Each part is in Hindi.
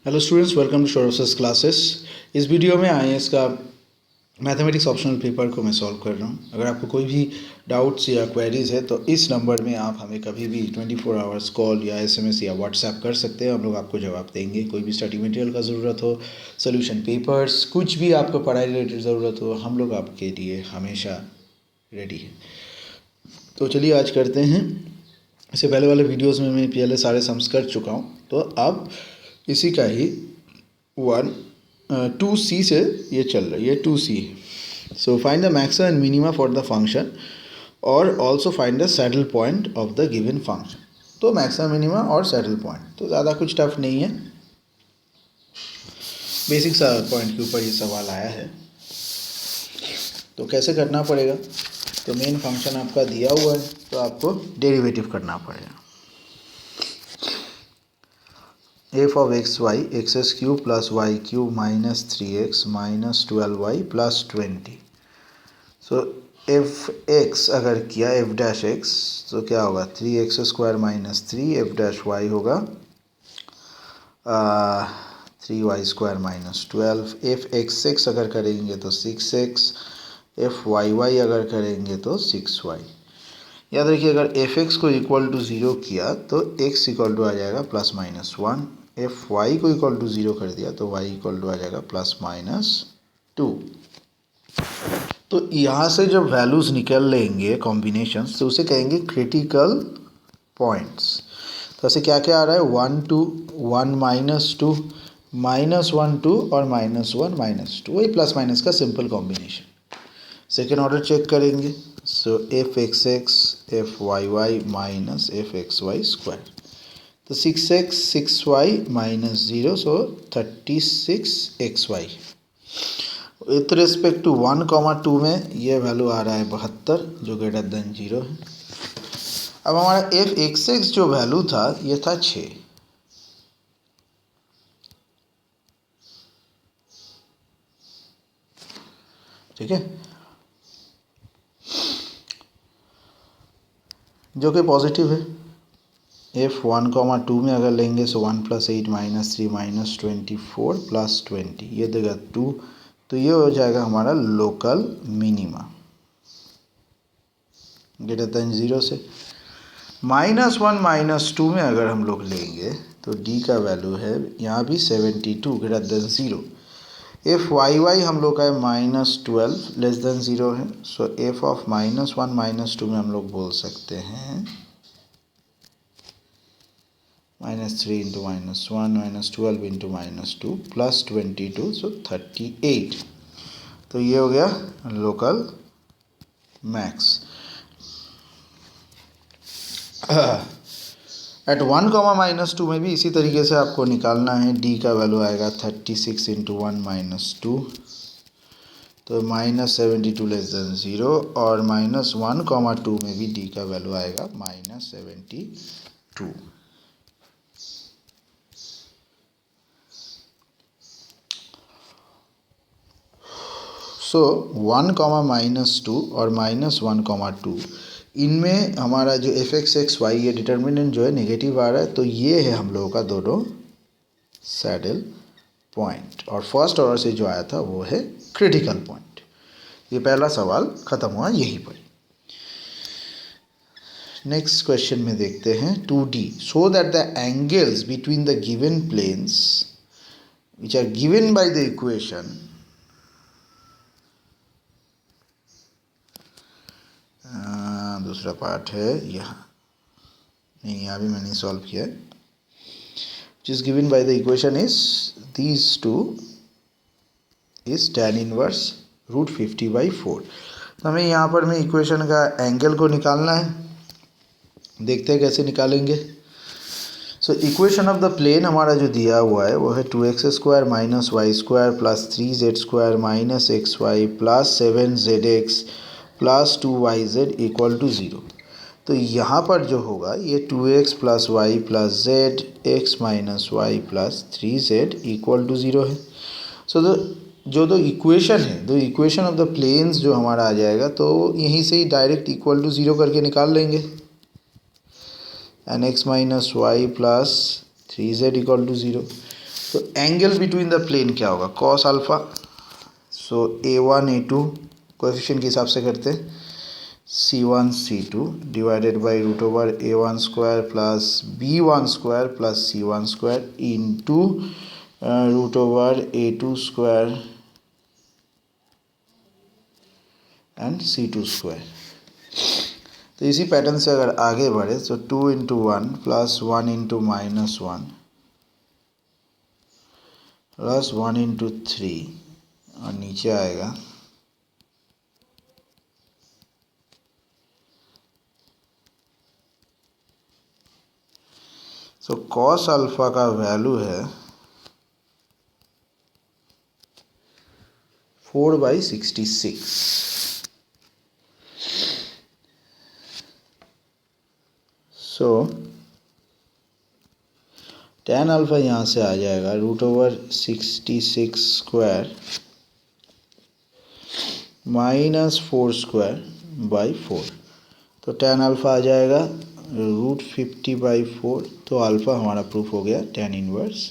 Hello students, welcome to sources classes. इस वीडियो में आईएएस का मैथमेटिक्स ऑप्शनल पेपर को मैं सॉल्व कर रहा हूँ। अगर आपको कोई भी डाउट्स या क्वेरीज है तो इस नंबर में आप हमें कभी भी 24 आवर्स कॉल या एसएमएस या व्हाट्सएप कर सकते हैं। हम लोग आपको जवाब देंगे। कोई भी स्टडी मटेरियल का ज़रूरत हो, सोल्यूशन पेपर्स, कुछ भी आपको पढ़ाई रिलेटेड ज़रूरत हो, हम लोग आपके लिए हमेशा रेडी है। तो चलिए आज करते हैं। इससे पहले वाले वीडियोज़ में मैं पहले सारे सम्स कर चुका हूँ, तो अब इसी का ही 2C से ये चल रहा है, ये 2C है। So find the maximum and minima for the function और also find the saddle point of the given function. तो मैक्सिमम मिनिमा और सैडल पॉइंट तो ज़्यादा कुछ टफ नहीं है, बेसिक सा पॉइंट के ऊपर ये सवाल आया है। तो कैसे करना पड़ेगा? तो मेन फंक्शन आपका दिया हुआ है तो आपको डेरिवेटिव करना पड़ेगा। f of x y x cube plus y cube minus 3x minus 12y plus 20। So f x अगर किया एफ डैश एक्स तो क्या होगा 3x square minus 3, f dash y होगा 3y square minus 12। F x x अगर करेंगे तो 6x, एफ वाई वाई अगर करेंगे तो 6y। याद रखिए अगर एफ एक्स को इक्वल टू 0 किया तो x इक्वल टू आ जाएगा प्लस माइनस 1। एफ वाई को इक्वल टू 0 कर दिया तो y इक्वल टू आ जाएगा प्लस माइनस 2। तो यहाँ से जब वैल्यूज़ निकल लेंगे कॉम्बिनेशंस तो उसे कहेंगे क्रिटिकल पॉइंट्स। तो ऐसे क्या क्या आ रहा है 1 2 1 माइनस 2 माइनस 1 2 और माइनस 1 माइनस 2, वही प्लस माइनस का simple combination. Second order check करेंगे। So f x x f y y minus f x y square, तो 6x 6y minus 0, so 36xy। With respect to 1,2 में ये वैल्यू आ रहा है 72 जो ग्रेटर देन 0 है। अब हमारा एफ एक्स एक्स जो वैल्यू था ये था 6। ठीक है, जो कि पॉजिटिव है। एफ 1,2 में अगर लेंगे सो 1 + 8 - 3 - 24 + 20, ये देगा 2। तो ये हो जाएगा हमारा लोकल मिनिमा ग्रेटर देन 0 से। -1 - 2 में अगर हम लोग लेंगे तो डी का वैल्यू है यहाँ भी 72 greater than 0। F y y हम लोग का है -12 लेस देन 0 है। सो एफ ऑफ -1 - 2 में हम लोग बोल सकते हैं -3 × -1 -12 × -2 + 22, सो 38। तो ये हो गया लोकल मैक्स। एट 1, -2 में भी इसी तरीके से आपको निकालना है। डी का वैल्यू आएगा 36 × 1 - 2, तो -72 लेस देन 0, और -1, 2 में भी डी का वैल्यू आएगा -72। सो 1, -2 और -1, 2 इनमें हमारा जो एफ एक्स एक्स वाई ये डिटर्मिनेंट जो है नेगेटिव आ रहा है, तो ये है हम लोगों का दोनों सैडल पॉइंट। और फर्स्ट ऑर्डर से जो आया था वो है क्रिटिकल पॉइंट। ये पहला सवाल ख़त्म हुआ यहीं पर। नेक्स्ट क्वेश्चन में देखते हैं 2D। So that the angles between the given planes which are given by the equation दूसरा पार्ट है यहाँ, नहीं यहाँ भी मैंने सॉल्व किया है। जिस given by the equation is these two is tan inverse √50/4। तो हमें यहाँ पर में इक्वेशन का एंगल को निकालना है। देखते हैं कैसे निकालेंगे। So equation of the plane हमारा जो दिया हुआ है वो है 2x² - y² + 3z² - xy + 7zx + 2yz = 0। तो यहाँ पर जो होगा ये 2x + y + z x - y + 3z = 0 है। सो दो इक्वेशन है, दो इक्वेशन ऑफ द प्लेन्स जो हमारा आ जाएगा, तो यहीं से ही डायरेक्ट = 0 करके निकाल लेंगे। N x - y + 3z = 0। तो एंगल बिटवीन द प्लेन क्या होगा, कॉस अल्फा। सो A1 A2 कोएफिशिएंट के हिसाब से करते हैं, C1 C2 divided by root over A1 square plus B1 square plus C1 square into root over A2 square and C2 square. तो इसी पैटर्न से अगर आगे बढ़े तो 2 into 1 plus 1 into minus 1 plus 1 into 3 और नीचे आएगा तो कॉस अल्फा का वैल्यू है 4/66। सो tan अल्फा यहाँ से आ जाएगा root over 66 square minus 4 square by 4। तो tan अल्फा आ जाएगा √50/4। तो अल्फ़ा हमारा प्रूफ हो गया tan इनवर्स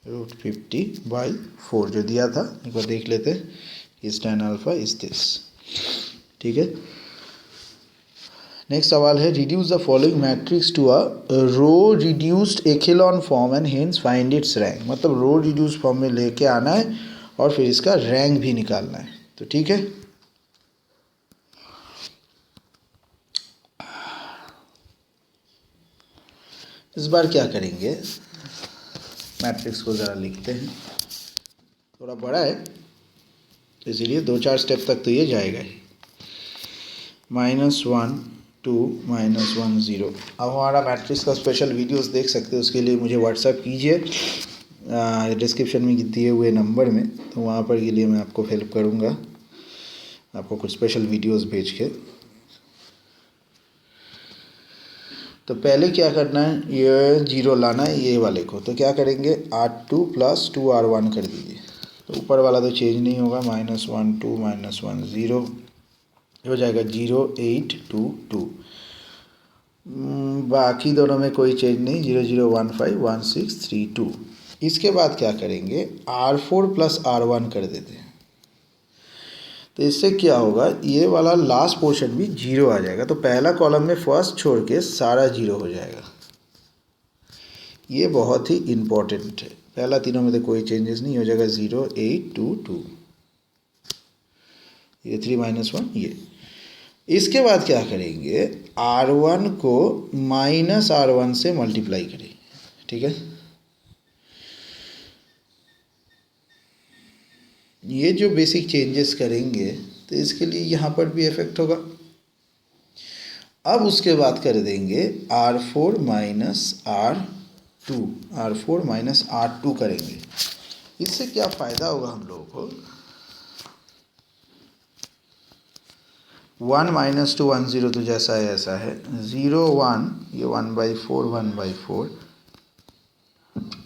√50/4 जो दिया था। एक बार देख लेते हैं, इस tan अल्फा इज दिस। ठीक है, नेक्स्ट सवाल है reduce the following matrix to a row reduced echelon form and hence find its rank. मतलब रो रिड्यूस फॉर्म में लेके आना है और फिर इसका रैंक भी निकालना है। तो ठीक है, इस बार क्या करेंगे, मैट्रिक्स को ज़रा लिखते हैं, थोड़ा बड़ा है तो इसीलिए 2-4 स्टेप तक तो ये जाएगा ही। -1 2 -1 0। अब हमारा मैट्रिक्स का स्पेशल वीडियोस देख सकते हैं, उसके लिए मुझे व्हाट्सएप कीजिए डिस्क्रिप्शन में दिए हुए नंबर में, तो वहाँ पर के लिए मैं आपको हेल्प करूँगा, आपको कुछ स्पेशल वीडियोस भेज के। तो पहले क्या करना है, ये 0 लाना है ये वाले को। तो क्या करेंगे, R2 + 2R1 कर दीजिए। तो ऊपर वाला तो चेंज नहीं होगा, -1 2 -1 0 हो जाएगा 0 8 2 2। बाकी दोनों में कोई चेंज नहीं, 0 0 1 5 1 6 3 2। इसके बाद क्या करेंगे, R4 + R1 कर देते हैं। तो इससे क्या होगा, ये वाला लास्ट पोर्शन भी 0 आ जाएगा। तो पहला कॉलम में फर्स्ट छोड़ के सारा 0 हो जाएगा। ये बहुत ही इम्पोर्टेंट है, पहला तीनों में तो कोई चेंजेस नहीं, हो जाएगा 0 8 2 2। ये 3 -1 ये। इसके बाद क्या करेंगे, R1 को -R1 से मल्टीप्लाई करेंगे। ठीक है, ये जो बेसिक चेंजेस करेंगे तो इसके लिए यहाँ पर भी इफेक्ट होगा। अब उसके बाद कर देंगे R4 - R2 करेंगे। इससे क्या फ़ायदा होगा हम लोगों को, 1 - 2 1 0 तो जैसा है ऐसा है, 0 1 ये 1/4 1/4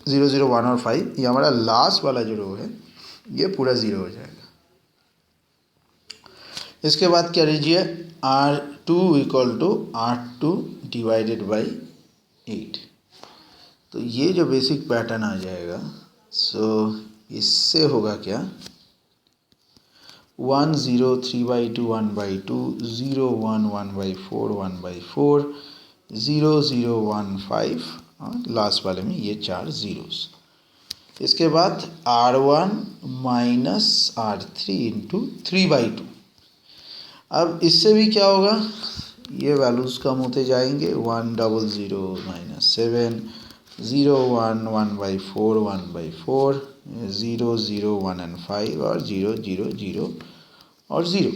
0 0 1 और 5, ये हमारा लास्ट वाला जो रो है ये पूरा 0 हो जाएगा। इसके बाद क्या लीजिए, R2 = R2 डिवाइडेड बाई 8। तो ये जो बेसिक पैटर्न आ जाएगा, सो इससे होगा क्या, 1 0 3/2 1/2 0 1 1/4 1/4 0 0 1 5 और लास्ट वाले में ये 4 ज़ीरोस। इसके बाद R1 - R3 × 3/2। अब इससे भी क्या होगा, ये वैल्यूज़ कम होते जाएंगे, 1 0 0 -7 0 1 1/4 1/4 0 0 1 and 5 और 0 0 0 और 0।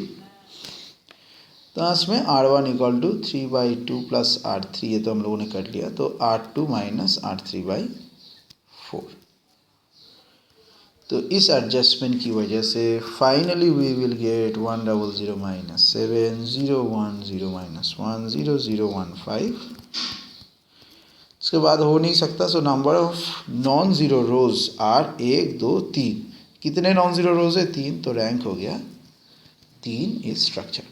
तो इसमें R1 = 3/2 + R3, ये तो हम लोगों ने कर लिया। तो R2 - R3/4। तो इस एडजस्टमेंट की वजह से फाइनली वी विल गेट 1 0 0 -7 0 1 0 -1 0 0 1 5। इसके बाद हो नहीं सकता। So number of non zero rows are 1 2 3। कितने नॉन ज़ीरो रोज है, 3। तो रैंक हो गया 3 इस स्ट्रक्चर।